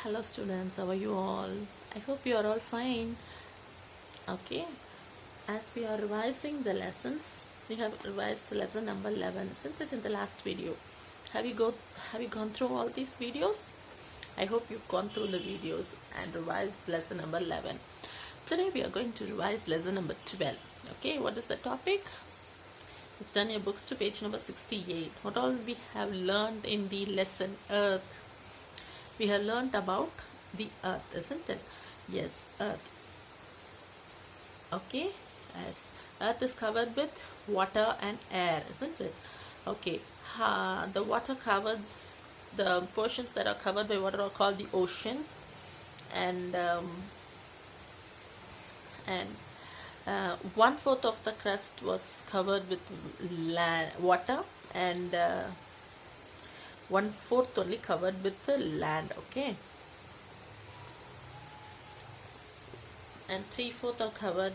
Hello students, how are you all? I hope you are all fine. Okay, as we are revising the lessons, we have revised lesson number 11, isn't it, in the last video? Have you gone through all these videos? I hope you've gone through the videos and revised lesson number 11. Today we are going to revise lesson number 12. Okay, what is the topic? Let's turn your books to page number 68. What all we have learned in the lesson Earth? We have learned about the Earth, isn't it? Yes, Earth. Okay, yes. Earth is covered with water and air, isn't it? Okay, the water covers, the portions that are covered by water are called the oceans, and 1/4 of the crust was covered with water, and 1/4 only covered with the land. Okay, and 3/4 are covered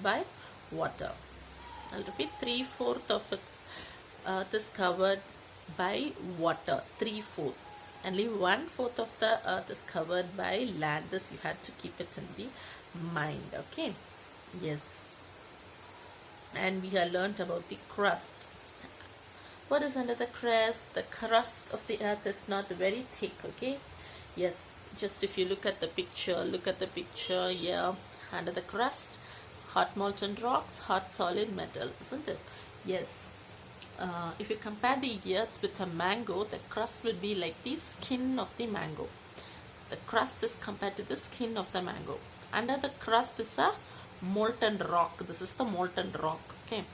by water. I'll repeat, 3/4 of its earth is covered by water. 3/4. Only 1/4 of the earth is covered by land. This you had to keep it in the mind. Okay, yes. And we have learnt about the crust. What is under the crust? The crust of the earth is not very thick. Okay, yes. Just if you look at the picture here. Under the crust, hot molten rocks, hot solid metal, isn't it? Yes. If you compare the earth with a mango, the crust would be like the skin of the mango. The crust is compared to the skin of the mango. Under the crust is a molten rock. This is the molten rock. Okay.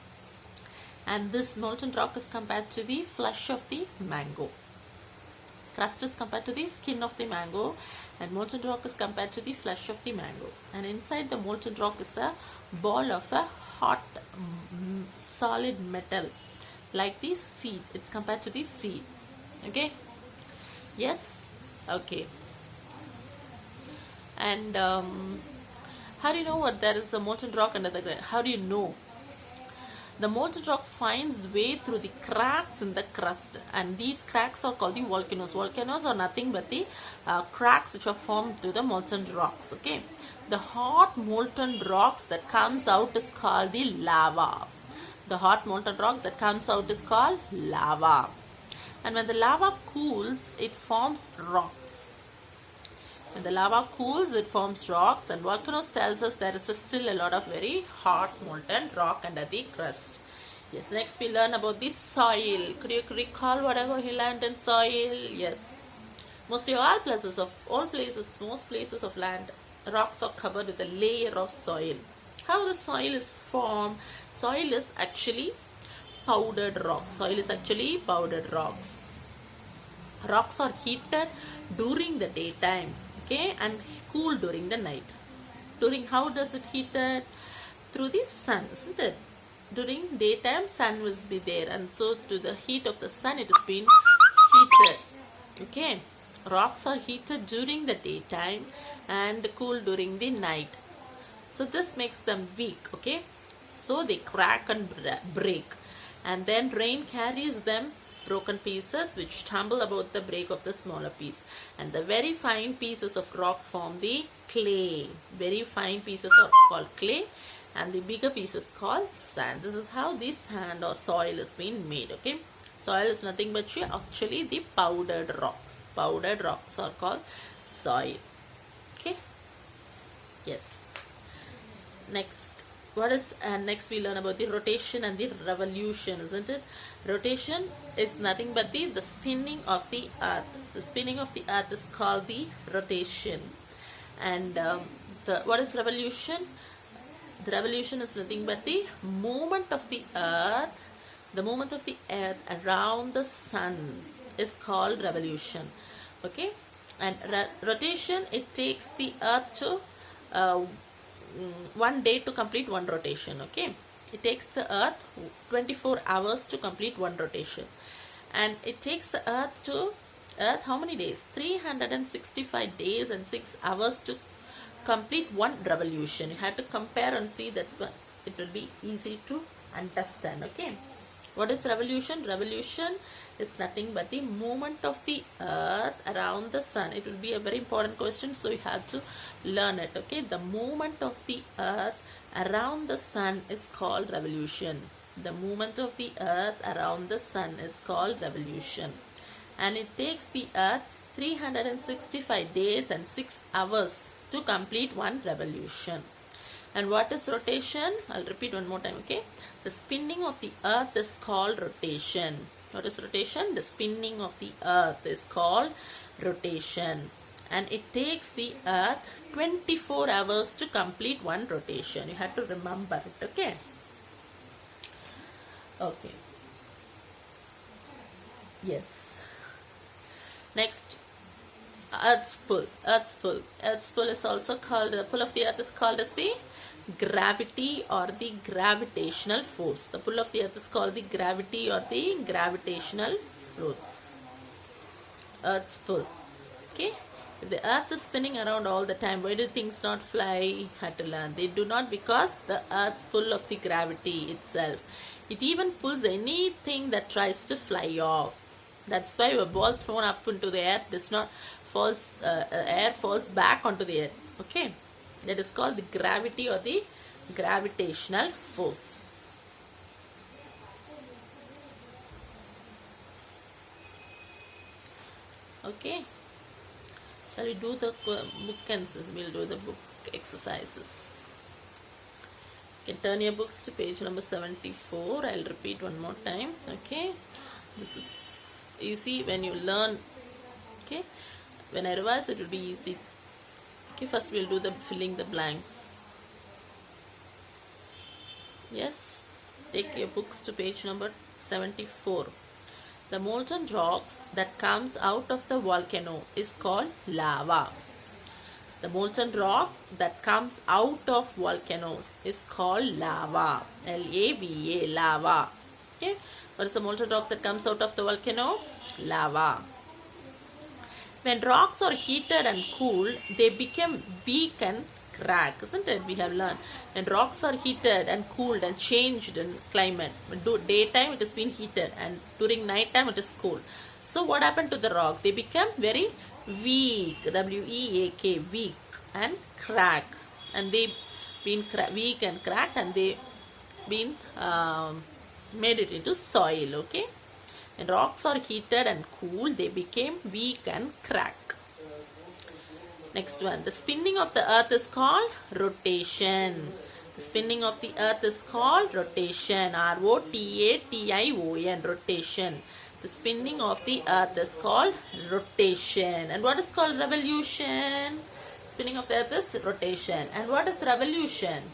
And this molten rock is compared to the flesh of the mango. Crust is compared to the skin of the mango, and molten rock is compared to the flesh of the mango. And inside the molten rock is a ball of a hot solid metal, like the seed. It's compared to the seed. Okay, yes. Okay. And how do you know what there is a molten rock under the ground? How do you know? The molten rock finds way through the cracks in the crust, and these cracks are called the volcanoes. Volcanoes are nothing but the cracks which are formed through the molten rocks. Okay, the hot molten rocks that comes out is called the lava. The hot molten rock that comes out is called lava, and when the lava cools, it forms rocks. When the lava cools, it forms rocks, and volcanoes tells us there is still a lot of very hot molten rock under the crust. Yes, next we learn about the soil. Could you recall whatever he learned in soil? Yes. Most places of land, rocks are covered with a layer of soil. How the soil is formed? Soil is actually powdered rocks. Soil is actually powdered rocks. Rocks are heated during the daytime. Okay, and cool during the night. How does it heated? Through the sun, isn't it? During daytime, sun will be there, and so to the heat of the sun, it is being heated. Okay, rocks are heated during the daytime and cool during the night. So this makes them weak. Okay, so they crack and break, and then rain carries them broken pieces which tumble about the break of the smaller piece, and the very fine pieces of rock form the clay. Very fine pieces are called clay, and the bigger pieces called sand. This is how the sand or soil is being made. Okay, soil is nothing but actually the powdered rocks. Powdered rocks are called soil. Okay, yes. Next we learn about the rotation and the revolution, isn't it? Rotation is nothing but the spinning of the earth. The spinning of the earth is called the rotation. And what is revolution? The revolution is nothing but the movement of the earth. The movement of the earth around the sun is called revolution. Okay, and rotation, it takes the earth to 1 day to complete one rotation. Okay, it takes the earth 24 hours to complete one rotation, and it takes the earth how many days? 365 days and 6 hours to complete one revolution. You have to compare and see. That's what it will be easy to understand. Okay, What is revolution? Revolution is nothing but the movement of the earth around the sun. It will be a very important question, so you have to learn it. Okay, the movement of the earth around the sun is called revolution. The movement of the earth around the sun is called revolution, and it takes the earth 365 days and 6 hours to complete one revolution. And what is rotation? I'll repeat one more time, okay? The spinning of the earth is called rotation. What is rotation? The spinning of the earth is called rotation. And it takes the earth 24 hours to complete one rotation. You have to remember it, okay? Okay. Yes. Next, Earth's pull. Earth's pull. Earth's pull is also called, the pull of the earth is called as the gravity or the gravitational force. The pull of the earth is called the gravity or the gravitational force. Earth's pull. Okay. If the earth is spinning around all the time, why do things not fly at to land? They do not, because the earth's pull of the gravity itself. It even pulls anything that tries to fly off. That's why a ball thrown up into the air does not falls. Air falls back onto the earth. Okay, that is called the gravity or the gravitational force. Okay, shall we do the book answers? We'll do the book exercises. You can turn your books to page number 74. I'll repeat one more time. Okay, this is easy when you learn. Okay, when I revise it will be easy. Okay, first we'll do the filling the blanks. Yes, take your books to page number 74. The molten rocks that comes out of the volcano is called lava. The molten rock that comes out of volcanoes is called lava. L-A-V-A, lava. Okay, what is the molten rock that comes out of the volcano? Lava. When rocks are heated and cooled, they become weak and crack, isn't it? We have learned. When rocks are heated and cooled and changed in climate, daytime it has been heated and during night time it is cool. So what happened to the rock? They become very weak, W-E-A-K, weak and crack, and they been weak and cracked, and they been made it into soil. Okay, when rocks are heated and cooled, they became weak and crack. Next one, the spinning of the earth is called rotation. The spinning of the earth is called rotation. R-O-T-A-T-I-O-N, rotation. The spinning of the earth is called rotation. And what is called revolution? Spinning of the earth is rotation. And what is revolution?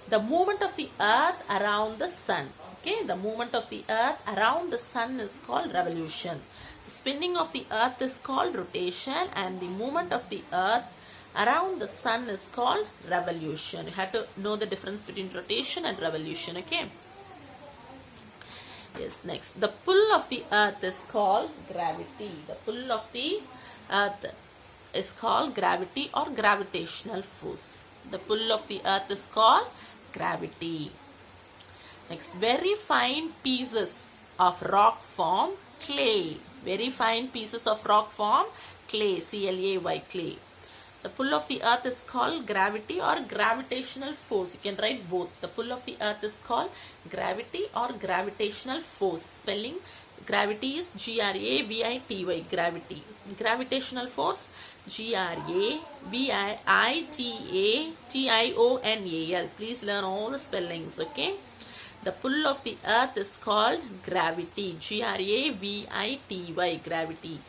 The movement of the earth around the sun. Okay, the movement of the earth around the sun is called revolution. The spinning of the earth is called rotation, and the movement of the earth around the sun is called revolution. You have to know the difference between rotation and revolution. Okay. Yes, next. The pull of the earth is called gravity. The pull of the earth is called gravity or gravitational force. The pull of the earth is called gravity. Next, very fine pieces of rock form clay. Very fine pieces of rock form clay, C-L-A-Y, clay. The pull of the earth is called gravity or gravitational force. You can write both. The pull of the earth is called gravity or gravitational force. Spelling gravity is G-R-A-V-I-T-Y, gravity. Gravitational force, G-R-A-V-I-T-A-T-I-O-N-A-L. Please learn all the spellings, okay? The pull of the earth is called gravity, G-R-A-V-I-T-Y, gravity.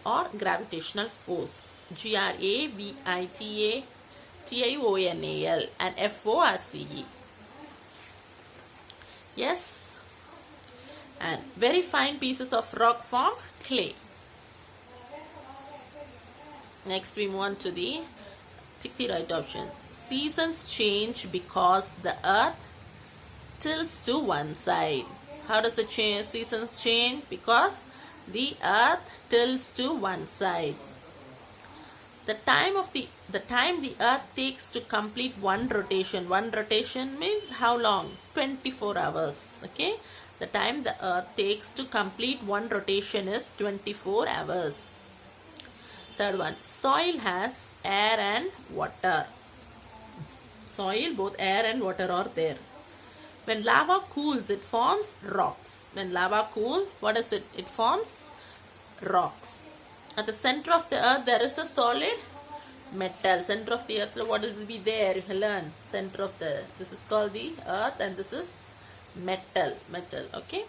Or gravitational force. G-R-A-V-I-T-A-T-I-O-N-A-L and F-O-R-C-E. Yes. And very fine pieces of rock form clay. Next we move on to the tick the right option. Seasons change because the earth tilts to one side. How does the seasons change? Because the earth tilts to one side. The time the earth takes to complete one rotation. One rotation means how long? 24 hours. Okay. The time the earth takes to complete one rotation is 24 hours. Third one, soil has air and water. Soil, both air and water are there. When lava cools, it forms rocks. When lava cools, what is it? It forms rocks. At the center of the earth, there is a solid metal. Center of the earth, what will be there? You learn. Center of the, this is called the earth and this is metal. Okay.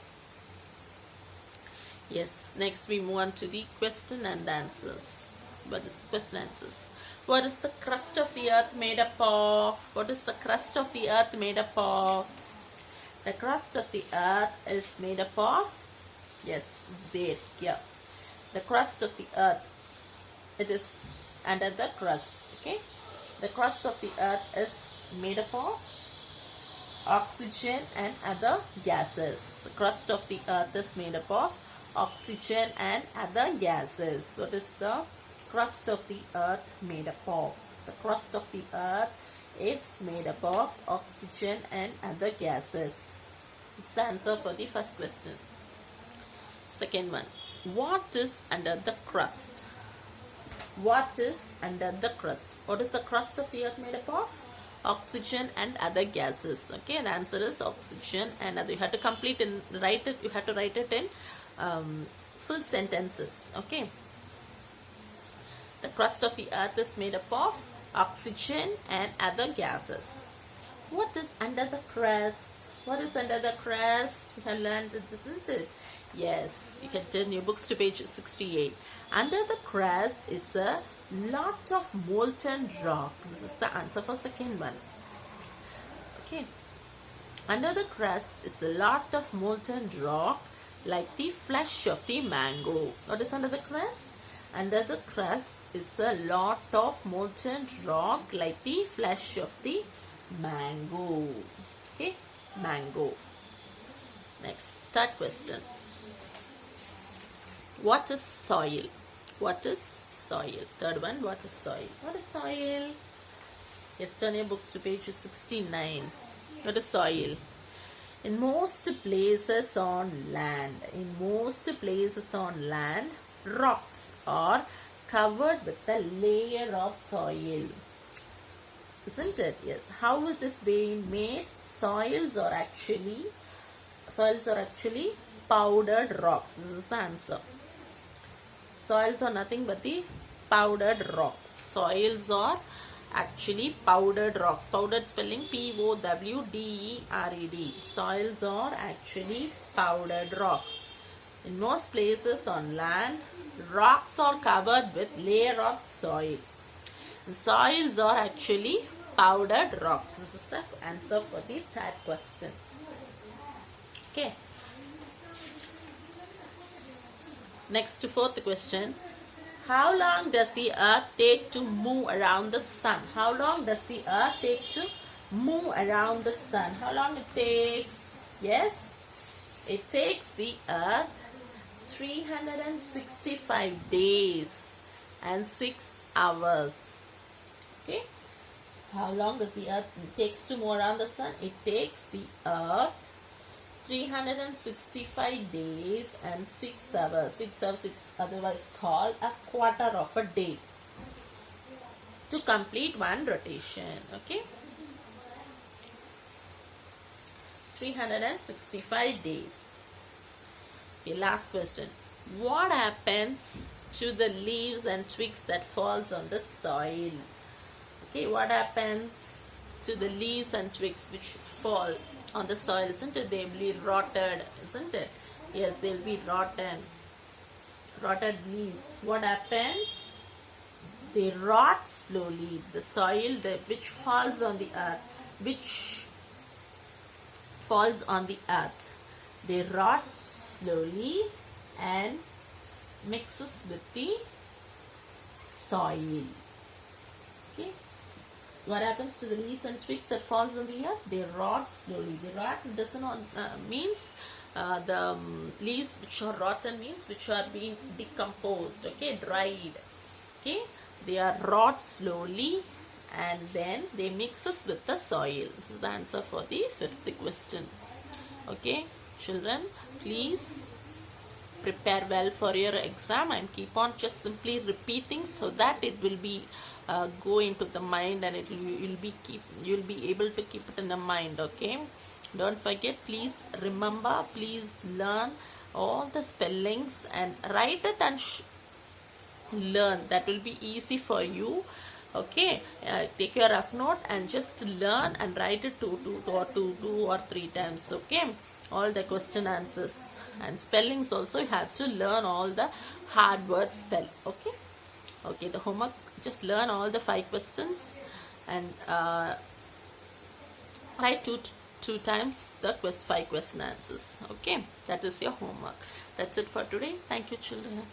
Yes. Next we move on to the question and answers. What is question answers? What is the crust of the earth made up of? What is the crust of the earth made up of? The crust of the earth is made up of, yes, it's there, here. The crust of the earth, it is under the crust, okay. The crust of the earth is made up of oxygen and other gases. The crust of the earth is made up of oxygen and other gases. What is the crust of the earth made up of? The crust of the earth is made up of oxygen and other gases. It's the answer for the first question. Second one, what is under the crust? What is under the crust? What is the crust of the earth made up of? Oxygen and other gases. Okay, the answer is oxygen and other. You have to complete and write it. You have to write it in full sentences. Okay. The crust of the earth is made up of oxygen and other gases. What is under the crust? What is under the crust? You have learned it, isn't it? Yes, you can turn your books to page 68. Under the crust is a lot of molten rock. This is the answer for second one. Okay. Under the crust is a lot of molten rock like the flesh of the mango. What is under the crust? Under the crust is a lot of molten rock like the flesh of the mango. Okay, mango. Next, third question. What is soil? What is soil? Third one, what is soil? What is soil? Yes, turn your books to page 69. What is soil? In most places on land, rocks are covered with a layer of soil. Isn't it? Yes. How it is being made? Soils are actually powdered rocks. This is the answer. Soils are nothing but the powdered rocks. Soils are actually powdered rocks. Powdered spelling P-O-W-D-E-R-E-D. Soils are actually powdered rocks. In most places on land, rocks are covered with layer of soil. And soils are actually powdered rocks. This is the answer for the third question. Okay. Next, fourth question. How long does the earth take to move around the sun? How long does the earth take to move around the sun? How long it takes? Yes, it takes the earth 365 days and 6 hours. Okay. How long does the earth takes to move around the sun? It takes the earth 365 days and 6 hours. 6 hours is otherwise called a quarter of a day to complete one rotation. Okay. 365 days. Okay, last question. What happens to the leaves and twigs that falls on the soil? Okay, what happens to the leaves and twigs which fall on the soil? Isn't it? They will be rotted, isn't it? Yes, they will be rotten. Rotted leaves. What happened? They rot slowly. The soil which falls on the earth, they rot slowly and mixes with the soil. Okay. What happens to the leaves and twigs that falls on the earth? They rot slowly. They rot doesn't means the leaves which are rotten means which are being decomposed. Okay, dried. Okay, they are rot slowly and then they mixes with the soil. This is the answer for the fifth question. Okay, Children, please prepare well for your exam and keep on just simply repeating so that it will be go into the mind, and you'll be able to keep it in the mind. Okay, don't forget, please remember, please learn all the spellings and write it and learn. That will be easy for you. Okay, take your rough note and just learn and write it two or three times. Okay, all the question answers and spellings also, you have to learn all the hard words spell. Okay, okay, the homework, just learn all the 5 questions and write two times the 5 question answers. Okay, that is your homework. That's it for today. Thank you, children.